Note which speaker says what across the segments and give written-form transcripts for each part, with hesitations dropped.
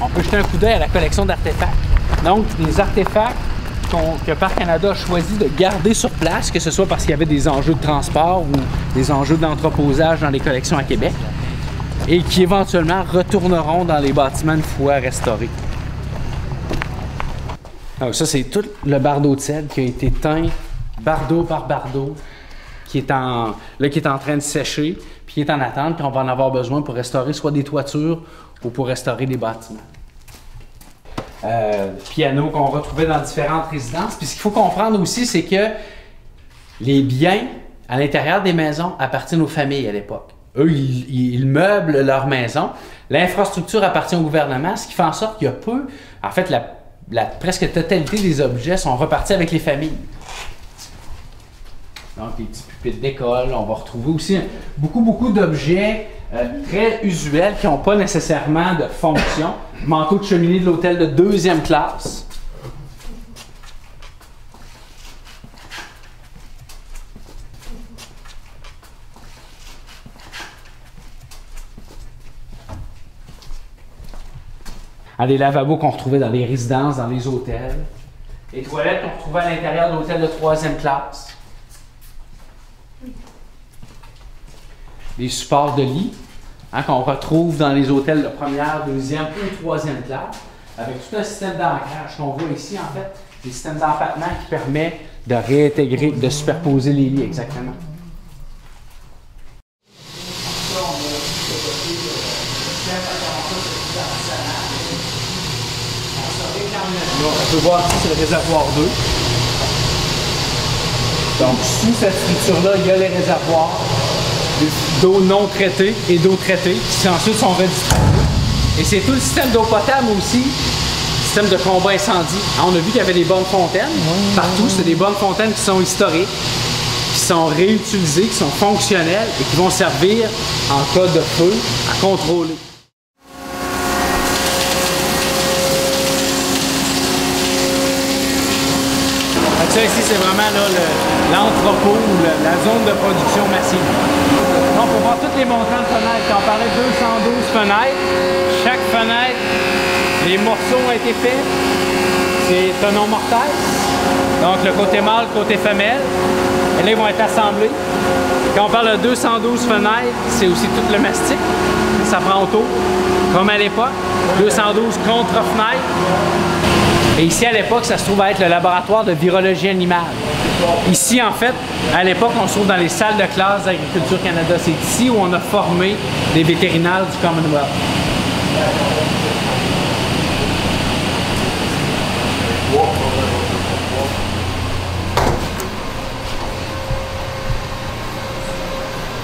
Speaker 1: on peut jeter un coup d'œil à la collection d'artefacts. Donc, des artefacts que Parcs Canada a choisi de garder sur place, que ce soit parce qu'il y avait des enjeux de transport ou des enjeux d'entreposage dans les collections à Québec, et qui éventuellement retourneront dans les bâtiments une fois restaurés. Alors ça, c'est tout le bardeau de cèdre qui a été teint bardeau par bardeau, qui est en train de sécher, puis qui est en attente, puis on va en avoir besoin pour restaurer soit des toitures ou pour restaurer des bâtiments. Piano qu'on retrouvait dans différentes résidences. Puis ce qu'il faut comprendre aussi, c'est que les biens à l'intérieur des maisons appartiennent aux familles à l'époque. Eux, ils meublent leur maison. L'infrastructure appartient au gouvernement, ce qui fait en sorte qu'il y a peu... En fait, la presque totalité des objets sont repartis avec les familles. Donc, les petits pupitres d'école, on va retrouver aussi beaucoup d'objets très usuels qui n'ont pas nécessairement de fonction. Manteau de cheminée de l'hôtel de 2e classe. Des lavabos qu'on retrouvait dans les résidences, dans les hôtels. Les toilettes qu'on retrouvait à l'intérieur de l'hôtel de 3e classe. Les supports de lit qu'on retrouve dans les hôtels de 1e, 2e ou 3e classe, avec tout un système d'ancrage qu'on voit ici, en fait, des systèmes d'empattement qui permet de réintégrer, de superposer les lits exactement. On peut voir ici, c'est le réservoir 2. Donc, sous cette structure-là, il y a les réservoirs d'eau non traitée et d'eau traitée qui ensuite sont redistribués. Et c'est tout le système d'eau potable aussi, système de combat incendie. On a vu qu'il y avait des bonnes fontaines partout. C'est des bonnes fontaines qui sont historiques, qui sont réutilisées, qui sont fonctionnelles et qui vont servir en cas de feu à contrôler. Ça ici, c'est vraiment l'entrepôt ou la zone de production massive. Donc, on peut voir tous les montants de fenêtres. Quand on parlait de 212 fenêtres, chaque fenêtre, les morceaux ont été faits. C'est un non mortaise. Donc, le côté mâle, le côté femelle. Et là, ils vont être assemblés. Quand on parle de 212 fenêtres, c'est aussi tout le mastic. Ça prend auto, comme à l'époque. 212 contre-fenêtres. Et ici, à l'époque, ça se trouve à être le laboratoire de virologie animale. Ici, en fait, à l'époque, on se trouve dans les salles de classe d'Agriculture Canada. C'est ici où on a formé des vétérinaires du Commonwealth.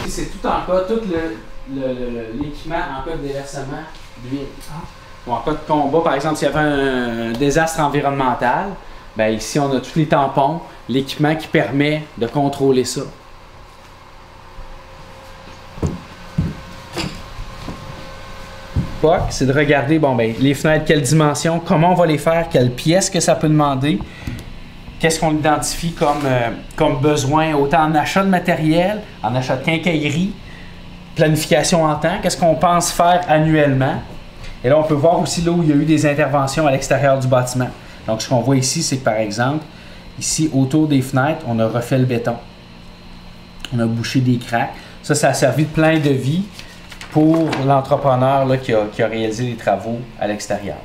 Speaker 1: C'est tout en cas, tout l'équipement en cas de déversement d'huile. Ou en cas de combat, par exemple, s'il y avait un désastre environnemental, bien ici on a tous les tampons, l'équipement qui permet de contrôler ça. C'est de regarder les fenêtres, quelle dimension, comment on va les faire, quelle pièce que ça peut demander, qu'est-ce qu'on identifie comme besoin, autant en achat de matériel, en achat de quincaillerie, planification en temps, qu'est-ce qu'on pense faire annuellement. Et là, on peut voir aussi là où il y a eu des interventions à l'extérieur du bâtiment. Donc, ce qu'on voit ici, c'est que par exemple, ici, autour des fenêtres, on a refait le béton. On a bouché des craques. Ça a servi de plein de vie pour l'entrepreneur qui a réalisé les travaux à l'extérieur.